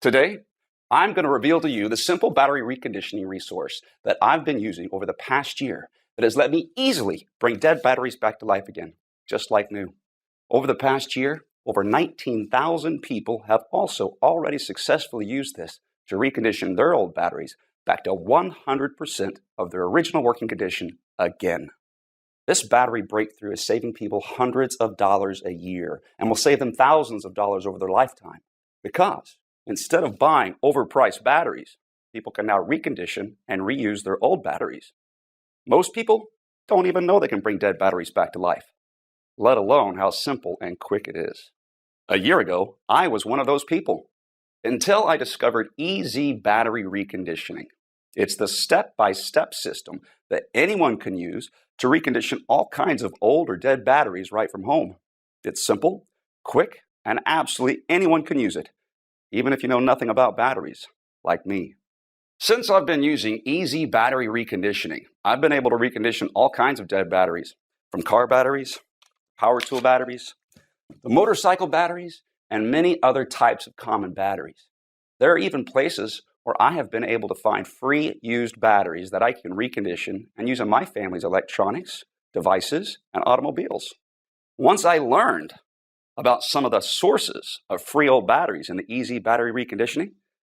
Today, I'm going to reveal to you the simple battery reconditioning resource that I've been using over the past year that has let me easily bring dead batteries back to life again, just like new. Over the past year, over 19,000 people have also already successfully used this to recondition their old batteries back to 100% of their original working condition again. This battery breakthrough is saving people hundreds of dollars a year and will save them thousands of dollars over their lifetime because instead of buying overpriced batteries, people can now recondition and reuse their old batteries. Most people don't even know they can bring dead batteries back to life, let alone how simple and quick it is. A year ago, I was one of those people, until I discovered Easy Battery Reconditioning. It's the step-by-step system that anyone can use to recondition all kinds of old or dead batteries right from home. It's simple, quick, and absolutely anyone can use it, even if you know nothing about batteries, like me. Since I've been using Easy Battery Reconditioning, I've been able to recondition all kinds of dead batteries, from car batteries, power tool batteries, the motorcycle batteries, and many other types of common batteries. There are even places where I have been able to find free used batteries that I can recondition and use in my family's electronics, devices, and automobiles. Once I learned about some of the sources of free old batteries in the Easy Battery Reconditioning,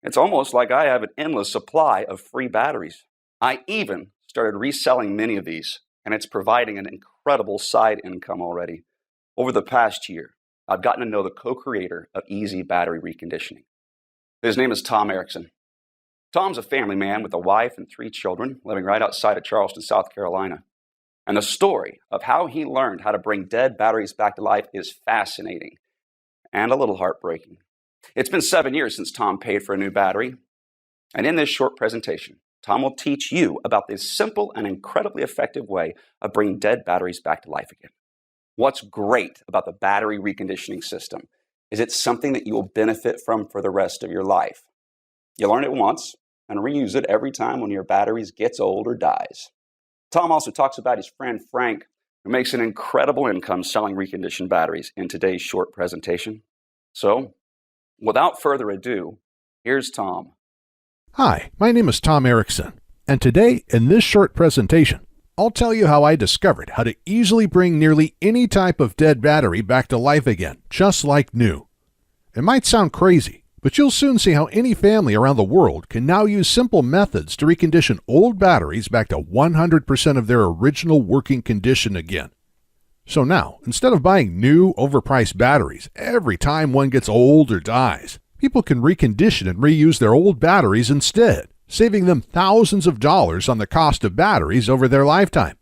it's almost like I have an endless supply of free batteries. I even started reselling many of these, and it's providing an incredible side income already. Over the past year, I've gotten to know the co-creator of Easy Battery Reconditioning. His name is Tom Ericson. Tom's a family man with a wife and 3 children living right outside of Charleston, South Carolina. And the story of how he learned how to bring dead batteries back to life is fascinating and a little heartbreaking. It's been 7 years since Tom paid for a new battery. And in this short presentation, Tom will teach you about this simple and incredibly effective way of bringing dead batteries back to life again. What's great about the battery reconditioning system is it's something that you will benefit from for the rest of your life. You learn it once and reuse it every time one of your batteries gets old or dies. Tom also talks about his friend Frank, who makes an incredible income selling reconditioned batteries in today's short presentation. So, without further ado, here's Tom. Hi, my name is Tom Ericson, and today in this short presentation, I'll tell you how I discovered how to easily bring nearly any type of dead battery back to life again, just like new. It might sound crazy, but you'll soon see how any family around the world can now use simple methods to recondition old batteries back to 100% of their original working condition again. So now, instead of buying new, overpriced batteries every time one gets old or dies, people can recondition and reuse their old batteries instead, saving them thousands of dollars on the cost of batteries over their lifetime.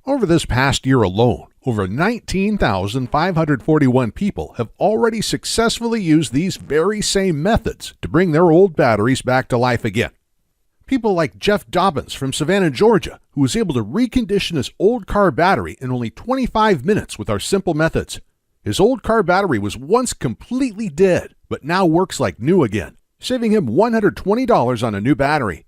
Over this past year alone, over 19,541 people have already successfully used these very same methods to bring their old batteries back to life again. People like Jeff Dobbins from Savannah, Georgia, who was able to recondition his old car battery in only 25 minutes with our simple methods. His old car battery was once completely dead, but now works like new again, saving him $120 on a new battery.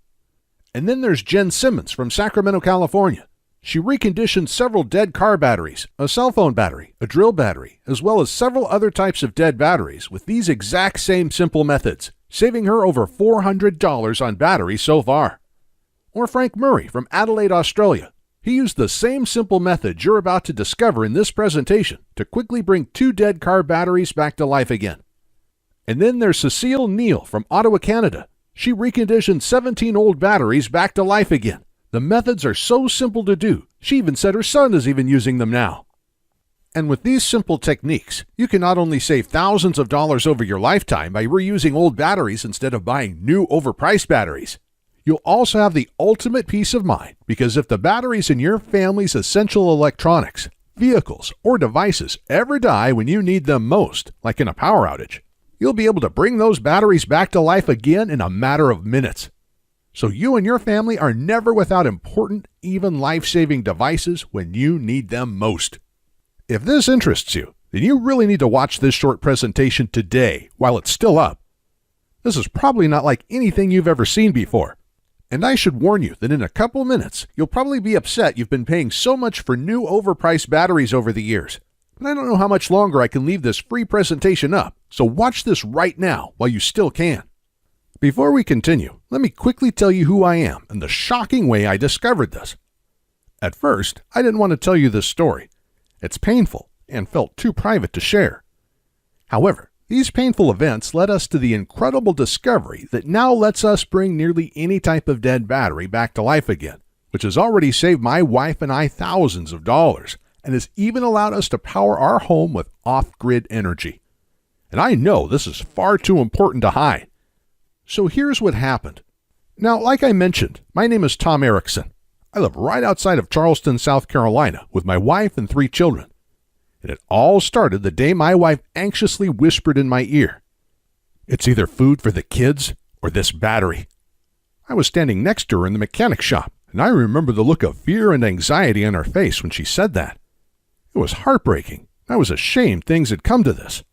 And then there's Jen Simmons from Sacramento, California. She reconditioned several dead car batteries, a cell phone battery, a drill battery, as well as several other types of dead batteries with these exact same simple methods, saving her over $400 on batteries so far. Or Frank Murray from Adelaide, Australia. He used the same simple method you're about to discover in this presentation to quickly bring 2 dead car batteries back to life again. And then there's Cecile Neal from Ottawa, Canada. She reconditioned 17 old batteries back to life again. The methods are so simple to do, she even said her son is even using them now. And with these simple techniques, you can not only save thousands of dollars over your lifetime by reusing old batteries instead of buying new overpriced batteries, you'll also have the ultimate peace of mind because if the batteries in your family's essential electronics, vehicles, or devices ever die when you need them most, like in a power outage, you'll be able to bring those batteries back to life again in a matter of minutes. So you and your family are never without important, even life-saving devices when you need them most. If this interests you, then you really need to watch this short presentation today while it's still up. This is probably not like anything you've ever seen before. And I should warn you that in a couple minutes, you'll probably be upset you've been paying so much for new overpriced batteries over the years. But I don't know how much longer I can leave this free presentation up, so watch this right now while you still can. Before we continue, let me quickly tell you who I am and the shocking way I discovered this. At first, I didn't want to tell you this story. It's painful and felt too private to share. However, these painful events led us to the incredible discovery that now lets us bring nearly any type of dead battery back to life again, which has already saved my wife and I thousands of dollars and has even allowed us to power our home with off-grid energy. And I know this is far too important to hide. So here's what happened. Now, like I mentioned, my name is Tom Ericson. I live right outside of Charleston, South Carolina, with my wife and 3 children. And it all started the day my wife anxiously whispered in my ear, "It's either food for the kids or this battery." I was standing next to her in the mechanic shop, and I remember the look of fear and anxiety on her face when she said that. It was heartbreaking. I was ashamed things had come to this.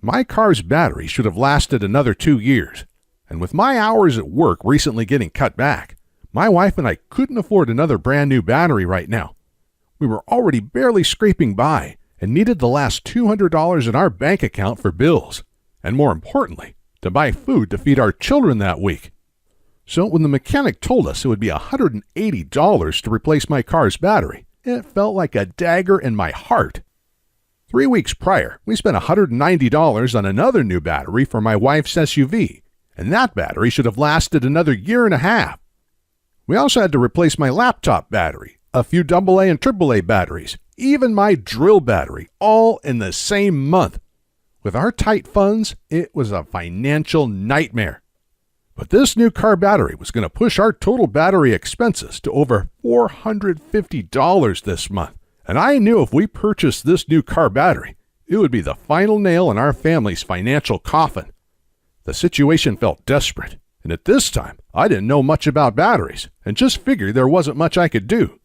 My car's battery should have lasted another 2 years, and with my hours at work recently getting cut back, my wife and I couldn't afford another brand new battery right now. We were already barely scraping by and needed the last $200 in our bank account for bills, and more importantly, to buy food to feed our children that week. So when the mechanic told us it would be $180 to replace my car's battery, it felt like a dagger in my heart. 3 weeks prior, we spent $190 on another new battery for my wife's SUV, and that battery should have lasted another year and a half. We also had to replace my laptop battery, a few AA and AAA batteries, even my drill battery, all in the same month. With our tight funds, it was a financial nightmare. But this new car battery was going to push our total battery expenses to over $450 this month. And I knew if we purchased this new car battery, it would be the final nail in our family's financial coffin. The situation felt desperate, and at this time, I didn't know much about batteries and just figured there wasn't much I could do.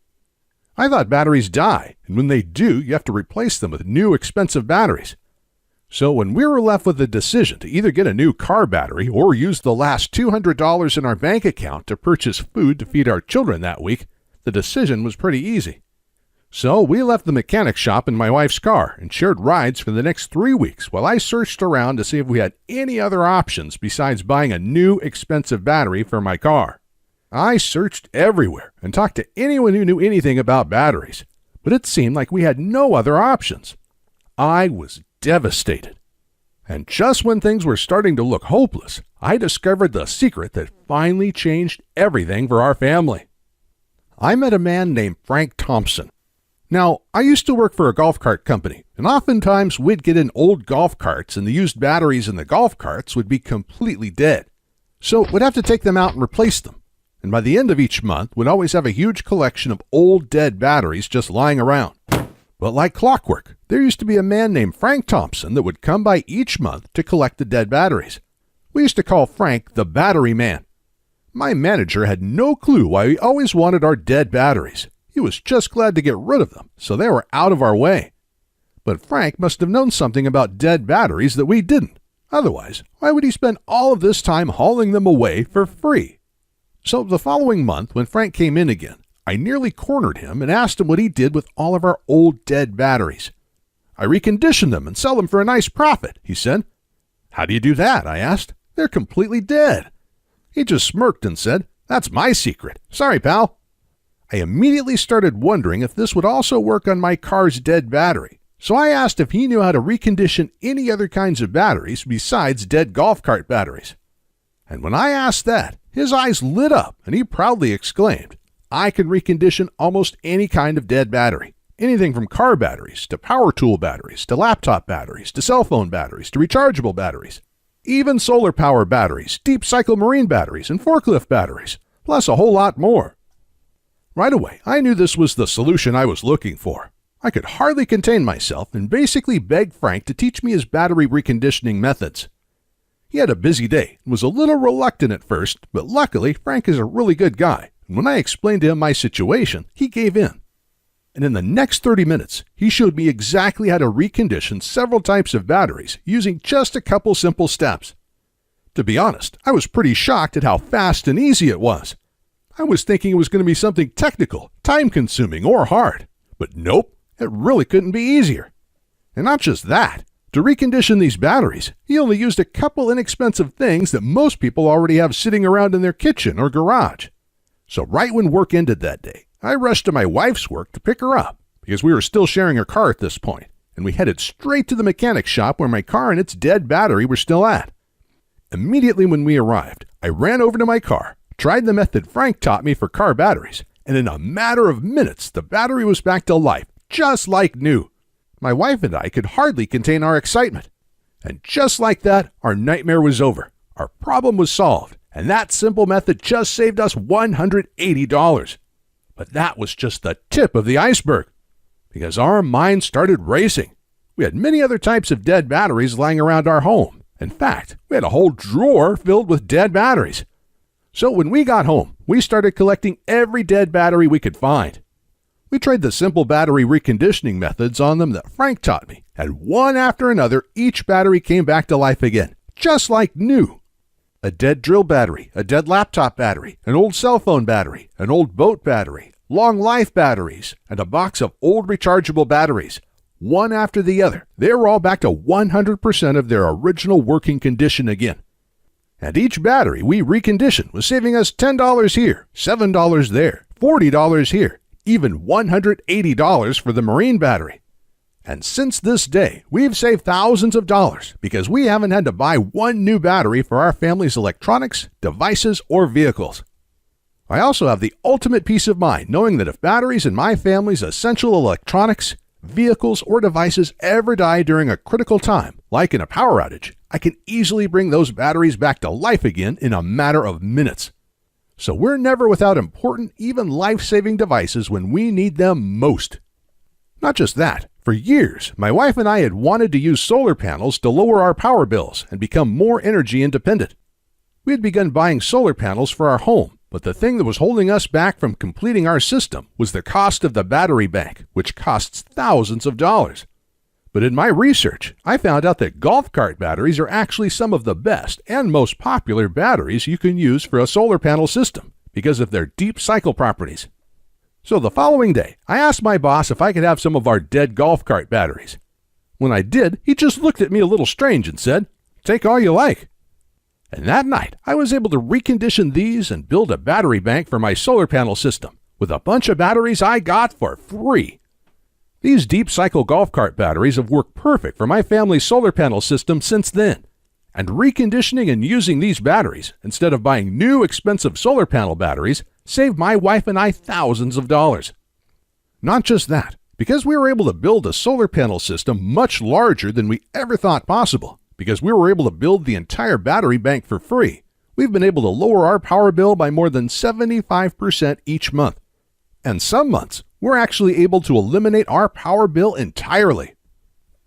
I thought batteries die, and when they do, you have to replace them with new expensive batteries. So when we were left with the decision to either get a new car battery or use the last $200 in our bank account to purchase food to feed our children that week, the decision was pretty easy. So we left the mechanic shop in my wife's car and shared rides for the next 3 weeks while I searched around to see if we had any other options besides buying a new expensive battery for my car. I searched everywhere and talked to anyone who knew anything about batteries, but it seemed like we had no other options. I was devastated. And just when things were starting to look hopeless, I discovered the secret that finally changed everything for our family. I met a man named Frank Thompson. Now, I used to work for a golf cart company, and oftentimes we'd get in old golf carts and the used batteries in the golf carts would be completely dead. So we'd have to take them out and replace them. And by the end of each month, we'd always have a huge collection of old dead batteries just lying around. But like clockwork, there used to be a man named Frank Thompson that would come by each month to collect the dead batteries. We used to call Frank the Battery Man. My manager had no clue why we always wanted our dead batteries. He was just glad to get rid of them, so they were out of our way. But Frank must have known something about dead batteries that we didn't. Otherwise, why would he spend all of this time hauling them away for free? So the following month, when Frank came in again, I nearly cornered him and asked him what he did with all of our old dead batteries. "I recondition them and sell them for a nice profit," he said. "How do you do that?" I asked. "They're completely dead." He just smirked and said, "That's my secret. Sorry, pal." I immediately started wondering if this would also work on my car's dead battery, so I asked if he knew how to recondition any other kinds of batteries besides dead golf cart batteries. And when I asked that, his eyes lit up and he proudly exclaimed, "I can recondition almost any kind of dead battery. Anything from car batteries to power tool batteries to laptop batteries to cell phone batteries to rechargeable batteries. Even solar power batteries, deep cycle marine batteries, and forklift batteries, plus a whole lot more." Right away, I knew this was the solution I was looking for. I could hardly contain myself and basically begged Frank to teach me his battery reconditioning methods. He had a busy day and was a little reluctant at first, but luckily Frank is a really good guy, and when I explained to him my situation, he gave in. And in the next 30 minutes, he showed me exactly how to recondition several types of batteries using just a couple simple steps. To be honest, I was pretty shocked at how fast and easy it was. I was thinking it was going to be something technical, time-consuming, or hard. But nope, it really couldn't be easier. And not just that, To recondition these batteries, he only used a couple inexpensive things that most people already have sitting around in their kitchen or garage. So right when work ended that day, I rushed to my wife's work to pick her up, because we were still sharing her car at this point, and we headed straight to the mechanic shop where my car and its dead battery were still at. Immediately when we arrived, I ran over to my car, tried the method Frank taught me for car batteries, and in a matter of minutes, the battery was back to life, just like new. My wife and I could hardly contain our excitement. And just like that, our nightmare was over. Our problem was solved, and that simple method just saved us $180. But that was just the tip of the iceberg, because our minds started racing. We had many other types of dead batteries lying around our home. In fact, we had a whole drawer filled with dead batteries. So when we got home, we started collecting every dead battery we could find. We tried the simple battery reconditioning methods on them that Frank taught me, and one after another, each battery came back to life again, just like new. A dead drill battery, a dead laptop battery, an old cell phone battery, an old boat battery, long life batteries, and a box of old rechargeable batteries. One after the other, they were all back to 100% of their original working condition again. And each battery we reconditioned was saving us $10 here, $7 there, $40 here, even $180 for the marine battery. And since this day, we've saved thousands of dollars because we haven't had to buy one new battery for our family's electronics, devices, or vehicles. I also have the ultimate peace of mind knowing that if batteries in my family's essential electronics, vehicles, or devices ever die during a critical time, like in a power outage, I can easily bring those batteries back to life again in a matter of minutes. So we're never without important, even life-saving devices when we need them most. Not just that, for years, my wife and I had wanted to use solar panels to lower our power bills and become more energy independent. We had begun buying solar panels for our home, but the thing that was holding us back from completing our system was the cost of the battery bank, which costs thousands of dollars. But in my research, I found out that golf cart batteries are actually some of the best and most popular batteries you can use for a solar panel system because of their deep cycle properties. So the following day, I asked my boss if I could have some of our dead golf cart batteries. When I did, he just looked at me a little strange and said, "Take all you like." And that night, I was able to recondition these and build a battery bank for my solar panel system with a bunch of batteries I got for free. These deep cycle golf cart batteries have worked perfect for my family's solar panel system since then. And reconditioning and using these batteries, instead of buying new expensive solar panel batteries, saved my wife and I thousands of dollars. Not just that, because we were able to build a solar panel system much larger than we ever thought possible, because we were able to build the entire battery bank for free, we've been able to lower our power bill by more than 75% each month. And some months, we're actually able to eliminate our power bill entirely.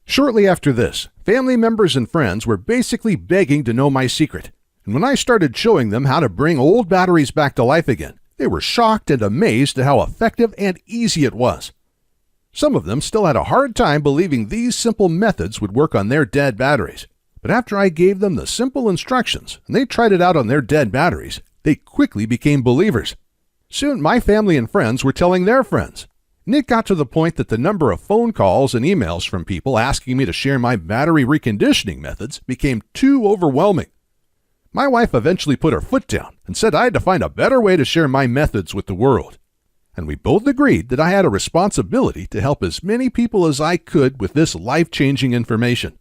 Shortly after this, family members and friends were basically begging to know my secret. And when I started showing them how to bring old batteries back to life again, they were shocked and amazed at how effective and easy it was. Some of them still had a hard time believing these simple methods would work on their dead batteries. But after I gave them the simple instructions and they tried it out on their dead batteries, they quickly became believers. Soon, my family and friends were telling their friends. And it got to the point that the number of phone calls and emails from people asking me to share my battery reconditioning methods became too overwhelming. My wife eventually put her foot down and said I had to find a better way to share my methods with the world. And we both agreed that I had a responsibility to help as many people as I could with this life-changing information.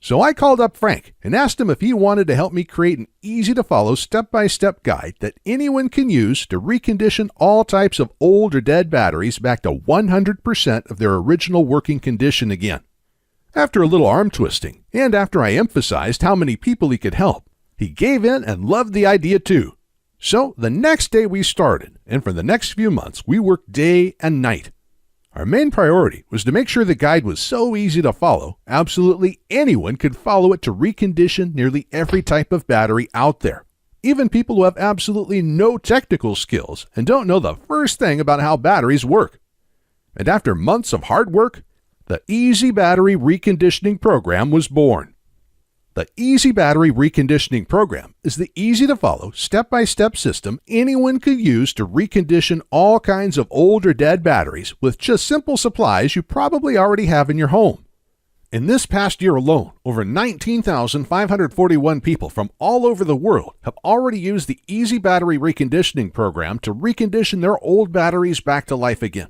So I called up Frank and asked him if he wanted to help me create an easy-to-follow step-by-step guide that anyone can use to recondition all types of old or dead batteries back to 100% of their original working condition again. After a little arm twisting, and after I emphasized how many people he could help, he gave in and loved the idea too. So the next day we started, and for the next few months we worked day and night. Our main priority was to make sure the guide was so easy to follow, absolutely anyone could follow it to recondition nearly every type of battery out there, even people who have absolutely no technical skills and don't know the first thing about how batteries work. And after months of hard work, the Easy Battery Reconditioning Program was born. The Easy Battery Reconditioning Program is the easy-to-follow, step-by-step system anyone could use to recondition all kinds of old or dead batteries with just simple supplies you probably already have in your home. In this past year alone, over 19,541 people from all over the world have already used the Easy Battery Reconditioning program to recondition their old batteries back to life again.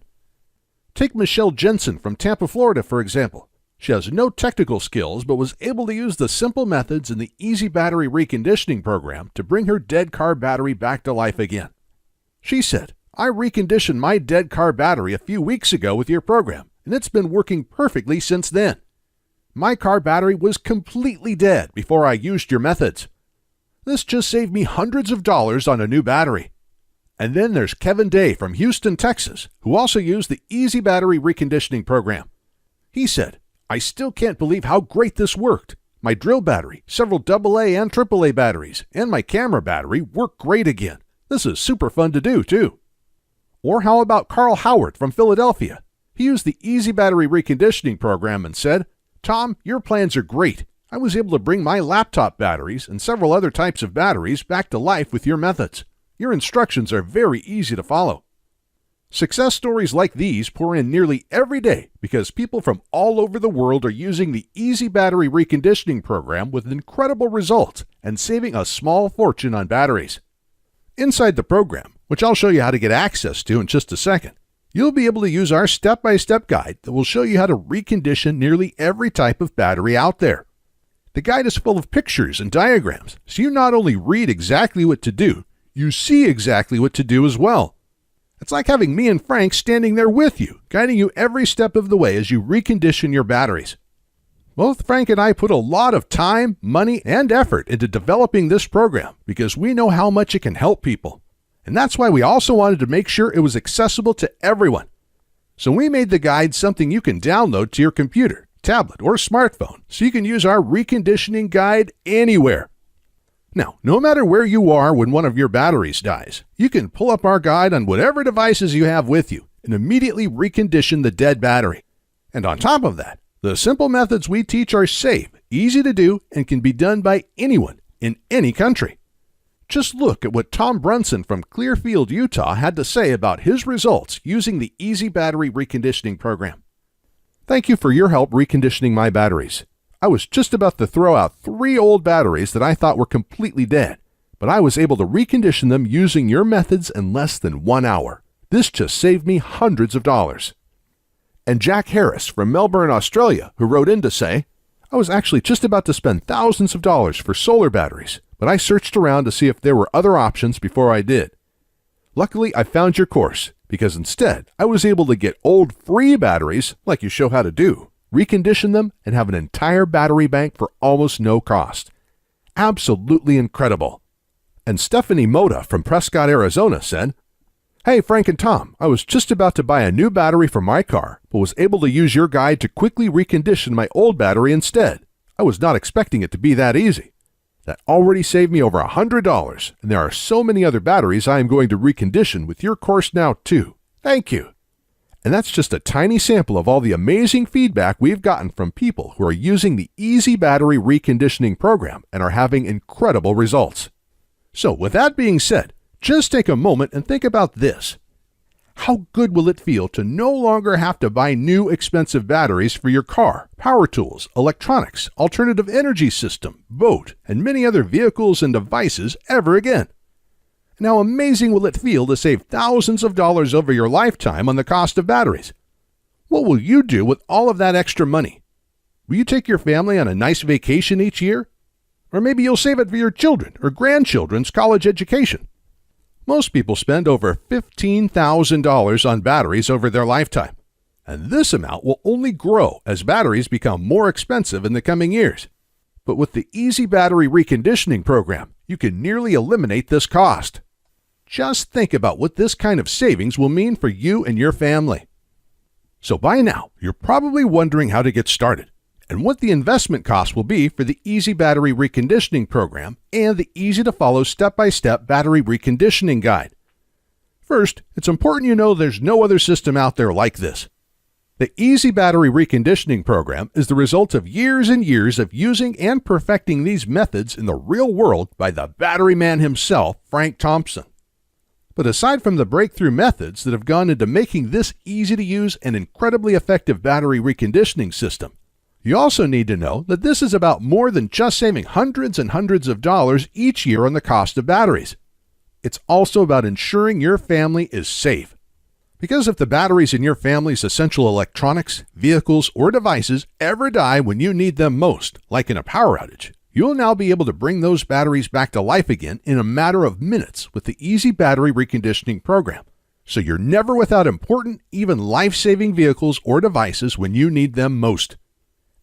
Take Michelle Jensen from Tampa, Florida, for example. She has no technical skills but was able to use the simple methods in the Easy Battery Reconditioning program to bring her dead car battery back to life again. She said, "I reconditioned my dead car battery a few weeks ago with your program, and it's been working perfectly since then. My car battery was completely dead before I used your methods. This just saved me hundreds of dollars on a new battery." And then there's Kevin Day from Houston, Texas, who also used the Easy Battery Reconditioning program. He said, "I still can't believe how great this worked. My drill battery, several AA and AAA batteries, and my camera battery work great again. This is super fun to do, too." Or how about Carl Howard from Philadelphia? He used the Easy Battery Reconditioning program and said, "Tom, your plans are great. I was able to bring my laptop batteries and several other types of batteries back to life with your methods. Your instructions are very easy to follow." Success stories like these pour in nearly every day because people from all over the world are using the Easy Battery Reconditioning program with incredible results and saving a small fortune on batteries. Inside the program, which I'll show you how to get access to in just a second, you'll be able to use our step-by-step guide that will show you how to recondition nearly every type of battery out there. The guide is full of pictures and diagrams, so you not only read exactly what to do, you see exactly what to do as well. It's like having me and Frank standing there with you, guiding you every step of the way as you recondition your batteries. Both Frank and I put a lot of time, money, and effort into developing this program because we know how much it can help people. And that's why we also wanted to make sure it was accessible to everyone. So we made the guide something you can download to your computer, tablet, or smartphone so you can use our reconditioning guide anywhere. Now, no matter where you are when one of your batteries dies, you can pull up our guide on whatever devices you have with you and immediately recondition the dead battery. And on top of that, the simple methods we teach are safe, easy to do, and can be done by anyone in any country. Just look at what Tom Brunson from Clearfield, Utah had to say about his results using the Easy Battery Reconditioning program. "Thank you for your help reconditioning my batteries. I was just about to throw out 3 old batteries that I thought were completely dead, but I was able to recondition them using your methods in less than 1 hour. This just saved me hundreds of dollars." And Jack Harris from Melbourne, Australia, who wrote in to say, "I was actually just about to spend thousands of dollars for solar batteries, but I searched around to see if there were other options before I did. Luckily, I found your course, because instead, I was able to get old free batteries, like you show how to do, recondition them, and have an entire battery bank for almost no cost. Absolutely incredible." And Stephanie Moda from Prescott, Arizona said, "Hey, Frank and Tom, I was just about to buy a new battery for my car, but was able to use your guide to quickly recondition my old battery instead. I was not expecting it to be that easy. That already saved me over $100, and there are so many other batteries I am going to recondition with your course now too. Thank you." And that's just a tiny sample of all the amazing feedback we've gotten from people who are using the Easy Battery Reconditioning program and are having incredible results. So with that being said, just take a moment and think about this. How good will it feel to no longer have to buy new expensive batteries for your car, power tools, electronics, alternative energy system, boat, and many other vehicles and devices ever again? And how amazing will it feel to save thousands of dollars over your lifetime on the cost of batteries? What will you do with all of that extra money? Will you take your family on a nice vacation each year? Or maybe you'll save it for your children or grandchildren's college education. Most people spend over $15,000 on batteries over their lifetime, and this amount will only grow as batteries become more expensive in the coming years. But with the Easy Battery Reconditioning program, you can nearly eliminate this cost. Just think about what this kind of savings will mean for you and your family. So by now, you're probably wondering how to get started and what the investment cost will be for the Easy Battery Reconditioning program and the easy-to-follow step-by-step battery reconditioning guide. First, it's important you know there's no other system out there like this. The Easy Battery Reconditioning program is the result of years and years of using and perfecting these methods in the real world by the battery man himself, Frank Thompson. But aside from the breakthrough methods that have gone into making this easy-to-use and incredibly effective battery reconditioning system, You also need to know that this is about more than just saving hundreds and hundreds of dollars each year on the cost of batteries. It's also about ensuring your family is safe. Because if the batteries in your family's essential electronics, vehicles, or devices ever die when you need them most, like in a power outage, you'll now be able to bring those batteries back to life again in a matter of minutes with the Easy Battery Reconditioning program. So you're never without important, even life-saving vehicles or devices when you need them most.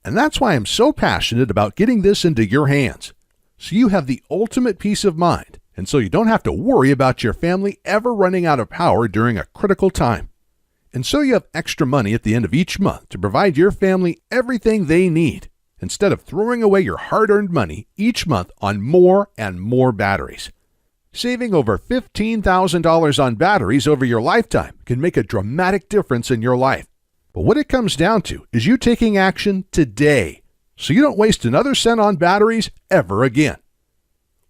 And that's why I'm so passionate about getting this into your hands, so you have the ultimate peace of mind, and so you don't have to worry about your family ever running out of power during a critical time. And so you have extra money at the end of each month to provide your family everything they need, instead of throwing away your hard-earned money each month on more and more batteries. Saving over $15,000 on batteries over your lifetime can make a dramatic difference in your life. But what it comes down to is you taking action today, so you don't waste another cent on batteries ever again.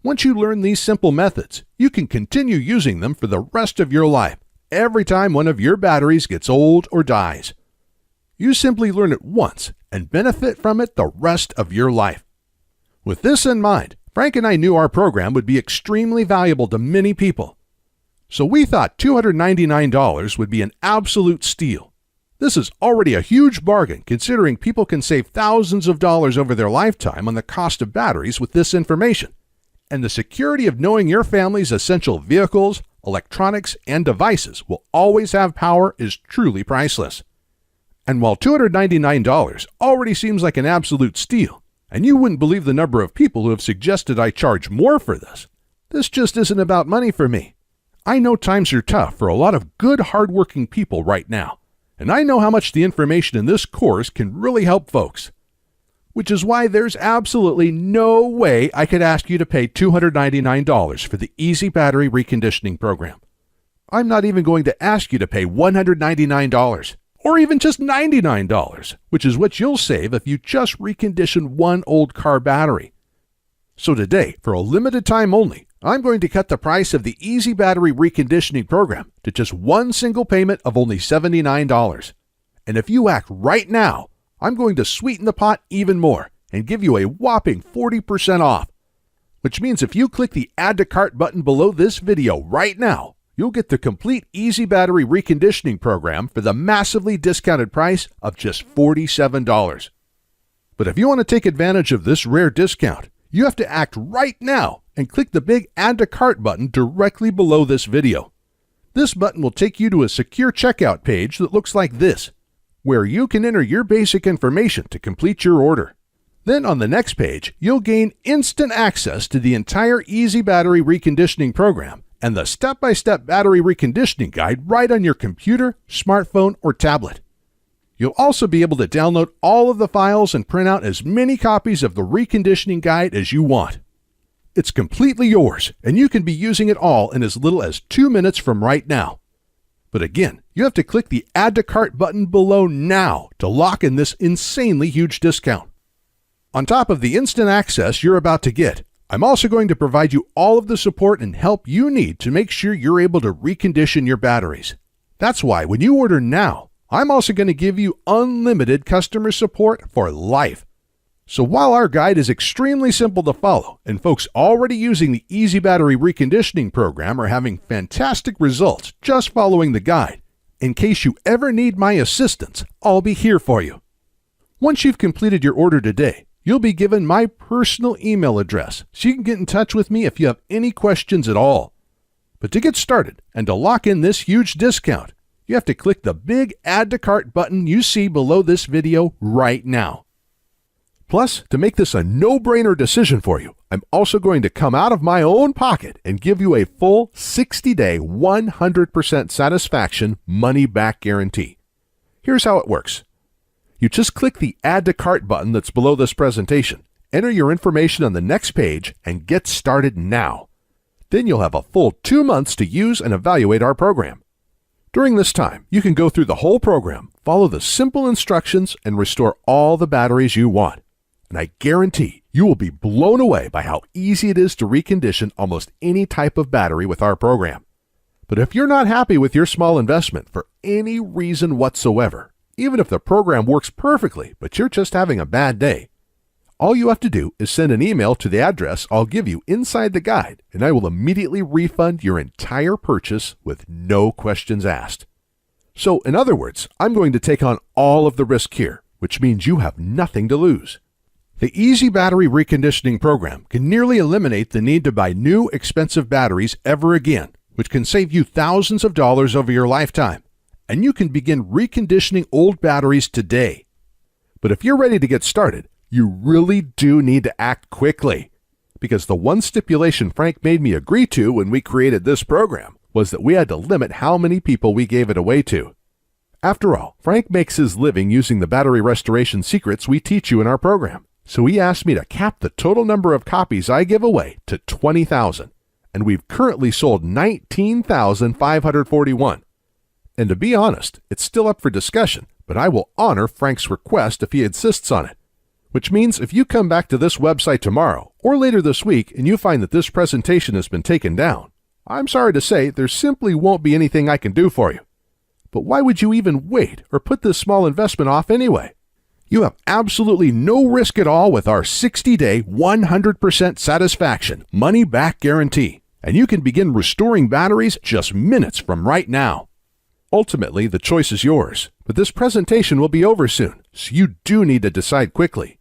Once you learn these simple methods, you can continue using them for the rest of your life, every time one of your batteries gets old or dies. You simply learn it once and benefit from it the rest of your life. With this in mind, Frank and I knew our program would be extremely valuable to many people. So we thought $299 would be an absolute steal. This is already a huge bargain considering people can save thousands of dollars over their lifetime on the cost of batteries with this information. And the security of knowing your family's essential vehicles, electronics, and devices will always have power is truly priceless. And while $299 already seems like an absolute steal, and you wouldn't believe the number of people who have suggested I charge more for this just isn't about money for me. I know times are tough for a lot of good, hardworking people right now. And I know how much the information in this course can really help folks. Which is why there's absolutely no way I could ask you to pay $299 for the Easy Battery Reconditioning program. I'm not even going to ask you to pay $199, or even just $99, which is what you'll save if you just recondition one old car battery. So today, for a limited time only, I'm going to cut the price of the Easy Battery Reconditioning program to just one single payment of only $79. And if you act right now, I'm going to sweeten the pot even more and give you a whopping 40% off. Which means if you click the Add to Cart button below this video right now, you'll get the complete Easy Battery Reconditioning program for the massively discounted price of just $47. But if you want to take advantage of this rare discount, you have to act right now and click the big Add to Cart button directly below this video. This button will take you to a secure checkout page that looks like this, where you can enter your basic information to complete your order. Then on the next page, you'll gain instant access to the entire Easy Battery Reconditioning program and the step-by-step battery reconditioning guide right on your computer, smartphone, or tablet. You'll also be able to download all of the files and print out as many copies of the reconditioning guide as you want. It's completely yours, and you can be using it all in as little as 2 minutes from right now. But again, you have to click the Add to Cart button below now to lock in this insanely huge discount. On top of the instant access you're about to get, I'm also going to provide you all of the support and help you need to make sure you're able to recondition your batteries. That's why when you order now, I'm also going to give you unlimited customer support for life. So while our guide is extremely simple to follow, and folks already using the Easy Battery Reconditioning program are having fantastic results just following the guide, in case you ever need my assistance, I'll be here for you. Once you've completed your order today, you'll be given my personal email address so you can get in touch with me if you have any questions at all. But to get started and to lock in this huge discount, you have to click the big Add to Cart button you see below this video right now. Plus, to make this a no-brainer decision for you, I'm also going to come out of my own pocket and give you a full 60-day, 100% satisfaction money-back guarantee. Here's how it works. You just click the Add to Cart button that's below this presentation, enter your information on the next page, and get started now. Then you'll have a full 2 months to use and evaluate our program. During this time, you can go through the whole program, follow the simple instructions, and restore all the batteries you want. And I guarantee you will be blown away by how easy it is to recondition almost any type of battery with our program. But if you're not happy with your small investment for any reason whatsoever, even if the program works perfectly, but you're just having a bad day. All you have to do is send an email to the address I'll give you inside the guide, and I will immediately refund your entire purchase with no questions asked. So, in other words, I'm going to take on all of the risk here, which means you have nothing to lose. The Easy Battery Reconditioning program can nearly eliminate the need to buy new, expensive batteries ever again, which can save you thousands of dollars over your lifetime. And you can begin reconditioning old batteries today. But if you're ready to get started, you really do need to act quickly. Because the one stipulation Frank made me agree to when we created this program was that we had to limit how many people we gave it away to. After all, Frank makes his living using the battery restoration secrets we teach you in our program. So he asked me to cap the total number of copies I give away to 20,000. And we've currently sold 19,541. And to be honest, it's still up for discussion, but I will honor Frank's request if he insists on it. Which means if you come back to this website tomorrow or later this week and you find that this presentation has been taken down, I'm sorry to say there simply won't be anything I can do for you. But why would you even wait or put this small investment off anyway? You have absolutely no risk at all with our 60-day, 100% satisfaction, money-back guarantee, and you can begin restoring batteries just minutes from right now. Ultimately, the choice is yours, but this presentation will be over soon, so you do need to decide quickly.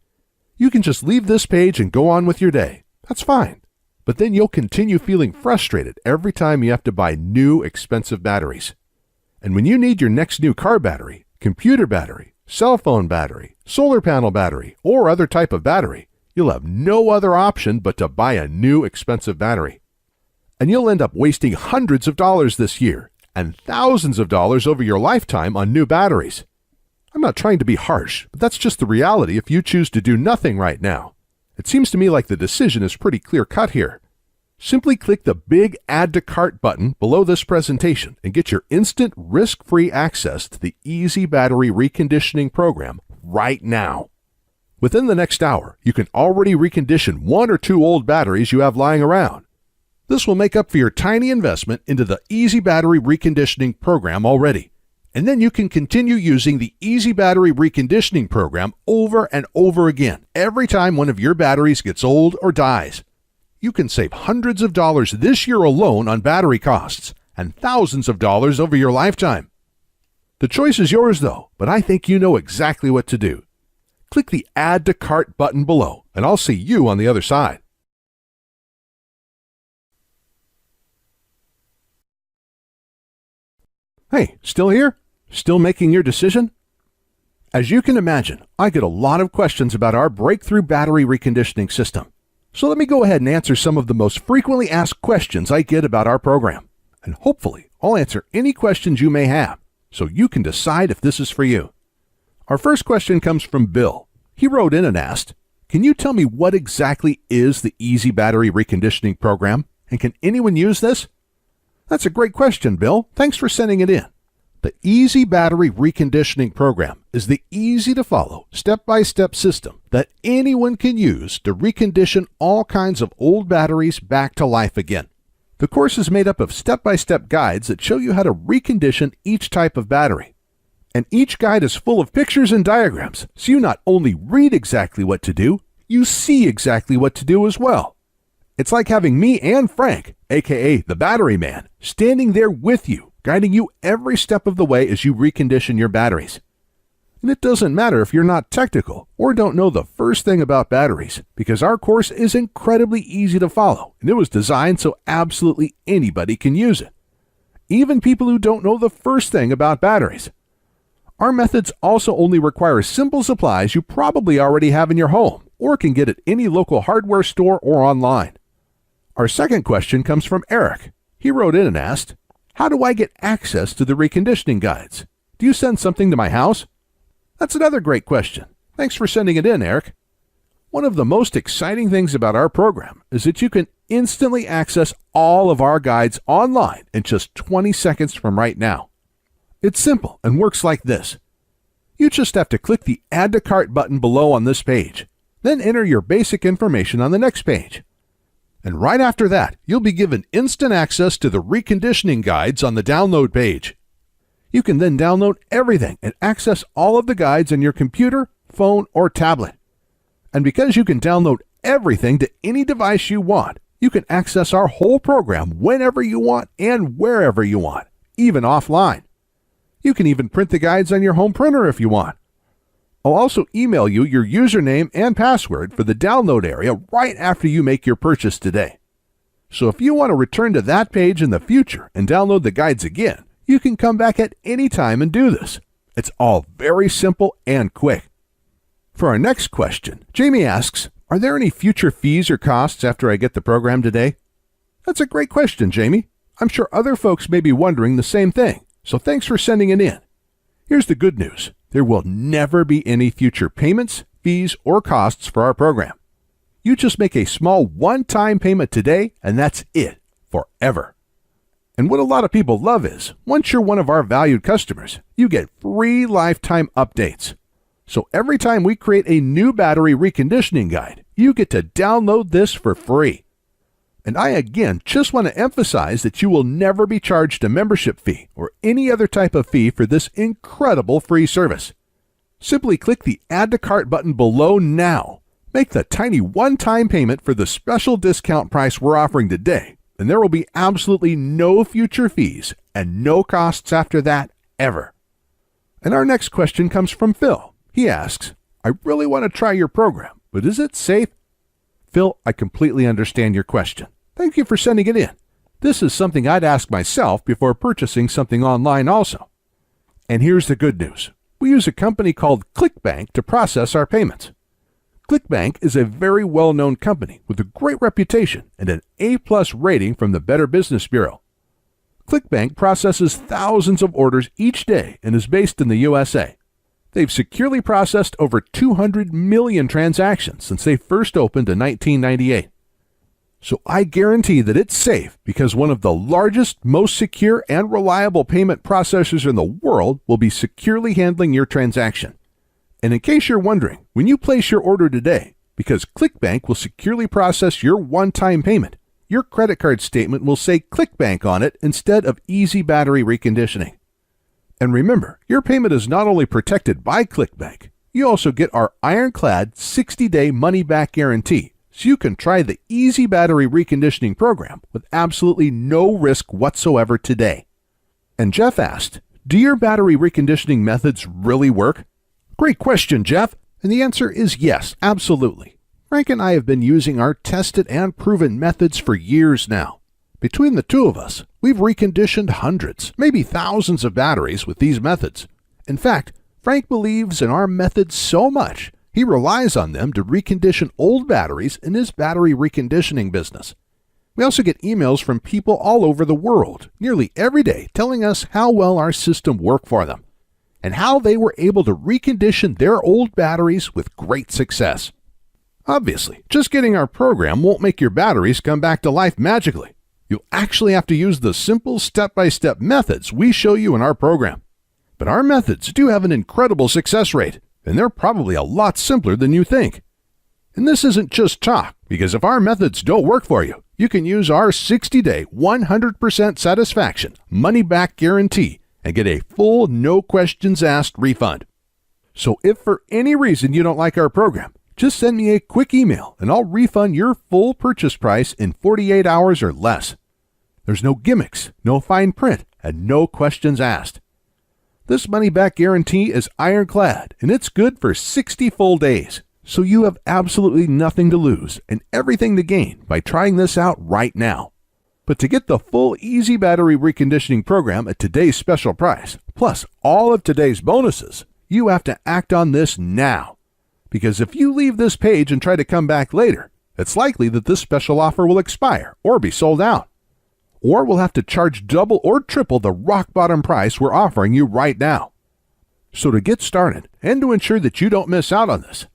You can just leave this page and go on with your day. That's fine. But then you'll continue feeling frustrated every time you have to buy new, expensive batteries. And when you need your next new car battery, computer battery, cell phone battery, solar panel battery, or other type of battery, you'll have no other option but to buy a new, expensive battery. And you'll end up wasting hundreds of dollars this year and thousands of dollars over your lifetime on new batteries. I'm not trying to be harsh, but that's just the reality if you choose to do nothing right now. It seems to me like the decision is pretty clear-cut here. Simply click the big Add to Cart button below this presentation and get your instant risk-free access to the Easy Battery Reconditioning program right now. Within the next hour, you can already recondition 1 or 2 old batteries you have lying around. This will make up for your tiny investment into the Easy Battery Reconditioning program already. And then you can continue using the Easy Battery Reconditioning program over and over again every time one of your batteries gets old or dies. You can save hundreds of dollars this year alone on battery costs and thousands of dollars over your lifetime. The choice is yours though, but I think you know exactly what to do. Click the Add to Cart button below and I'll see you on the other side. Hey, still here? Still making your decision? As you can imagine, I get a lot of questions about our breakthrough battery reconditioning system. So let me go ahead and answer some of the most frequently asked questions I get about our program. And hopefully, I'll answer any questions you may have, so you can decide if this is for you. Our first question comes from Bill. He wrote in and asked, "Can you tell me what exactly is the Easy Battery Reconditioning program, and can anyone use this?" That's a great question, Bill. Thanks for sending it in. The Easy Battery Reconditioning program is the easy-to-follow, step-by-step system that anyone can use to recondition all kinds of old batteries back to life again. The course is made up of step-by-step guides that show you how to recondition each type of battery. And each guide is full of pictures and diagrams, so you not only read exactly what to do, you see exactly what to do as well. It's like having me and Frank, aka the Battery Man, standing there with you, guiding you every step of the way as you recondition your batteries. And it doesn't matter if you're not technical or don't know the first thing about batteries, because our course is incredibly easy to follow, and it was designed so absolutely anybody can use it. Even people who don't know the first thing about batteries. Our methods also only require simple supplies you probably already have in your home or can get at any local hardware store or online. Our second question comes from Eric. He wrote in and asked, "How do I get access to the reconditioning guides? Do you send something to my house?" That's another great question. Thanks for sending it in, Eric. One of the most exciting things about our program is that you can instantly access all of our guides online in just 20 seconds from right now. It's simple and works like this. You just have to click the Add to Cart button below on this page, then enter your basic information on the next page. And right after that, you'll be given instant access to the reconditioning guides on the download page. You can then download everything and access all of the guides on your computer, phone, or tablet. And because you can download everything to any device you want, you can access our whole program whenever you want and wherever you want, even offline. You can even print the guides on your home printer if you want. I'll also email you your username and password for the download area right after you make your purchase today. So if you want to return to that page in the future and download the guides again, you can come back at any time and do this. It's all very simple and quick. For our next question, Jamie asks, are there any future fees or costs after I get the program today? That's a great question, Jamie. I'm sure other folks may be wondering the same thing, so thanks for sending it in. Here's the good news. There will never be any future payments, fees, or costs for our program. You just make a small one-time payment today, and that's it, forever. And what a lot of people love is, once you're one of our valued customers, you get free lifetime updates. So every time we create a new battery reconditioning guide, you get to download this for free. And I again just want to emphasize that you will never be charged a membership fee or any other type of fee for this incredible free service. Simply click the Add to Cart button below now. Make the tiny one-time payment for the special discount price we're offering today, and there will be absolutely no future fees and no costs after that ever. And our next question comes from Phil. He asks, I really want to try your program, but is it safe? Phil, I completely understand your question. Thank you for sending it in. This is something I'd ask myself before purchasing something online also. And here's the good news. We use a company called ClickBank to process our payments. ClickBank is a very well-known company with a great reputation and an A+ rating from the Better Business Bureau. ClickBank processes thousands of orders each day and is based in the USA. They've securely processed over 200 million transactions since they first opened in 1998. So I guarantee that it's safe because one of the largest, most secure, and reliable payment processors in the world will be securely handling your transaction. And in case you're wondering, when you place your order today, because ClickBank will securely process your one-time payment, your credit card statement will say ClickBank on it instead of Easy Battery Reconditioning. And remember, your payment is not only protected by ClickBank, you also get our ironclad 60-day money-back guarantee, so you can try the Easy Battery Reconditioning program with absolutely no risk whatsoever today. And Jeff asked, do your battery reconditioning methods really work? Great question, Jeff. And the answer is yes, absolutely. Frank and I have been using our tested and proven methods for years now. Between the two of us, we've reconditioned hundreds, maybe thousands of batteries with these methods. In fact, Frank believes in our methods so much, he relies on them to recondition old batteries in his battery reconditioning business. We also get emails from people all over the world, nearly every day, telling us how well our system worked for them, and how they were able to recondition their old batteries with great success. Obviously, just getting our program won't make your batteries come back to life magically. You'll actually have to use the simple step-by-step methods we show you in our program. But our methods do have an incredible success rate, and they're probably a lot simpler than you think. And this isn't just talk, because if our methods don't work for you, you can use our 60-day, 100% satisfaction, money-back guarantee and get a full, no-questions-asked refund. So if for any reason you don't like our program, just send me a quick email and I'll refund your full purchase price in 48 hours or less. There's no gimmicks, no fine print, and no questions asked. This money-back guarantee is ironclad, and it's good for 60 full days. So you have absolutely nothing to lose and everything to gain by trying this out right now. But to get the full Easy Battery Reconditioning program at today's special price, plus all of today's bonuses, you have to act on this now. Because if you leave this page and try to come back later, it's likely that this special offer will expire or be sold out. Or we'll have to charge double or triple the rock-bottom price we're offering you right now. So to get started, and to ensure that you don't miss out on this,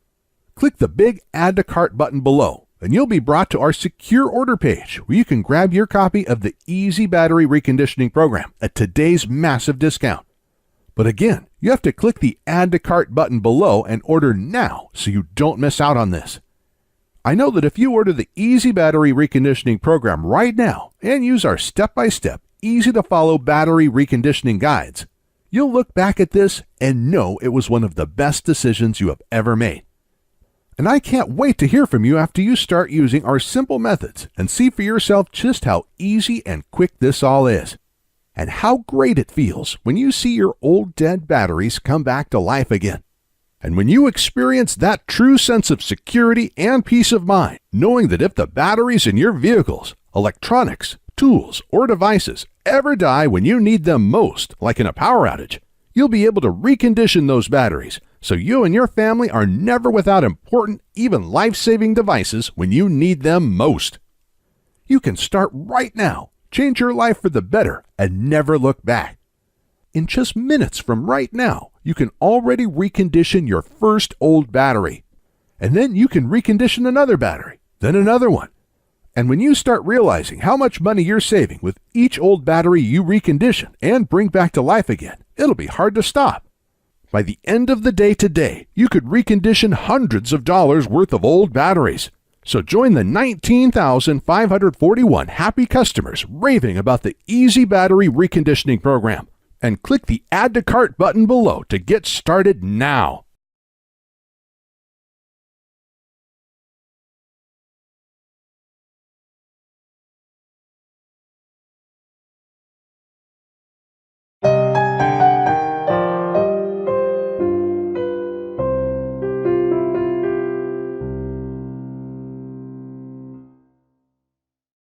click the big Add to Cart button below, and you'll be brought to our secure order page where you can grab your copy of the Easy Battery Reconditioning program at today's massive discount. But again, you have to click the Add to Cart button below and order now so you don't miss out on this. I know that if you order the Easy Battery Reconditioning program right now and use our step-by-step, easy-to-follow battery reconditioning guides, You'll look back at this and know it was one of the best decisions you have ever made. And I can't wait to hear from you after you start using our simple methods and see for yourself just how easy and quick this all is, and how great it feels when you see your old dead batteries come back to life again. And when you experience that true sense of security and peace of mind, knowing that if the batteries in your vehicles, electronics, tools, or devices ever die when you need them most, like in a power outage, you'll be able to recondition those batteries so you and your family are never without important, even life-saving devices when you need them most. You can start right now, change your life for the better, and never look back. In just minutes from right now, you can already recondition your first old battery. And then you can recondition another battery, then another one. And when you start realizing how much money you're saving with each old battery you recondition and bring back to life again, it'll be hard to stop. By the end of the day today, you could recondition hundreds of dollars worth of old batteries. So join the 19,541 happy customers raving about the Easy Battery Reconditioning Program, and click the Add to Cart button below to get started now.